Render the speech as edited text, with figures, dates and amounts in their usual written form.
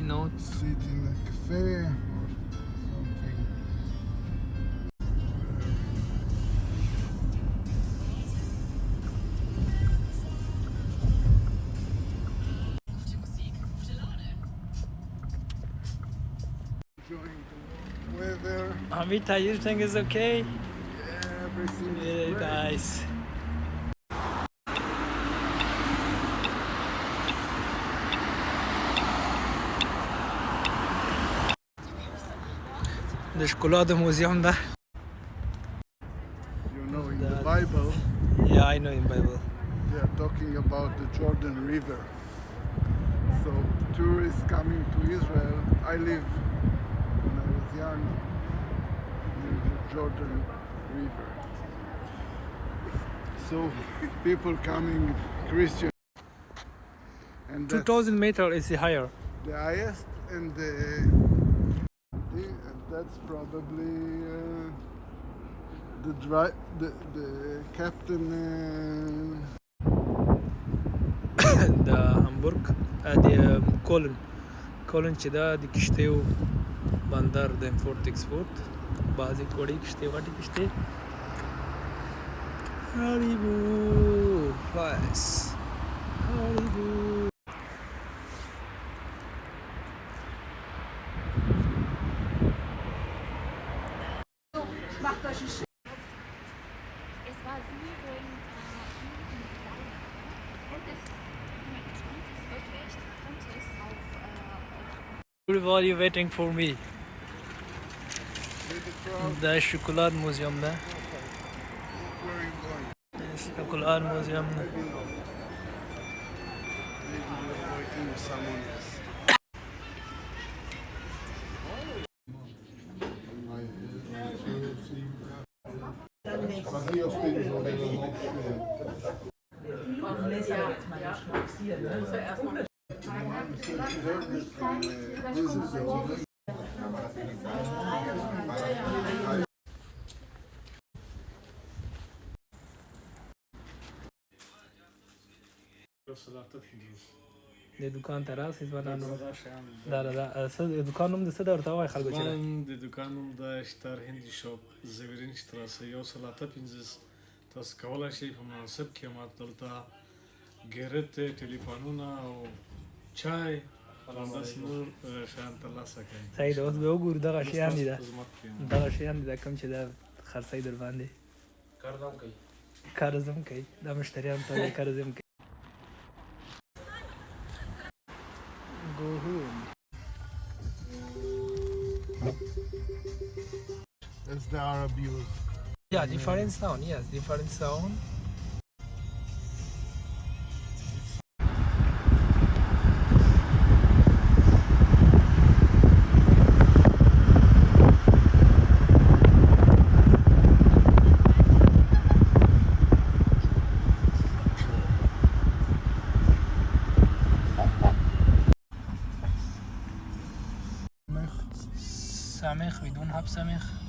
Not. sit in a cafe or something. Enjoying the weather. Amita, you think it's okay? Yeah, everything Very is great. nice. د ښکلا د موزیم ده. You know, in the Bible, Yeah, I know in Bible. they are talking about the Jordan River. So tourists coming to Israel. I lived when I was young near the Jordan River. So people coming, Christian, and that's 2000 meter is higher. the highest, and that's probably the captain. د هامبورګ د کولن چې دا د کشتیو بندر د امپورټ ایکسپورټ بعضې وړې کشتې غټې کشتې هاریبو فلایس هاریبو Es war wie so ein While you waiting for me. With the crowd, دا شکلات موزیم ده. where are you going? شکلات موزیم ده. Maybe you're waiting with someone else. د دکان ته راسې ځوانانو دا څه د دکان نوم د څه ده ورته ووایه خلکو چې من د دوکان نوم د شتار هندي شاپ زویرین شتراسه 155 تاسو کولی شئ په مناسب قیمت دلته ګرت ټلیفونونه او چای همداسې نور شیان ترلاسه کوئ. صحیح ده. اوس به وګورو دغه شیان دي ستاسو خدمت کې یم. دغه شیان دي دا کوم چې دا خرڅوي در باندې قرض هم کوي دا مشتریانو ته یې قرض هم کوي. Go home. That's the Arab use. Yeah, different sound. Yes, different sound. سامخ بدون حب سامخ.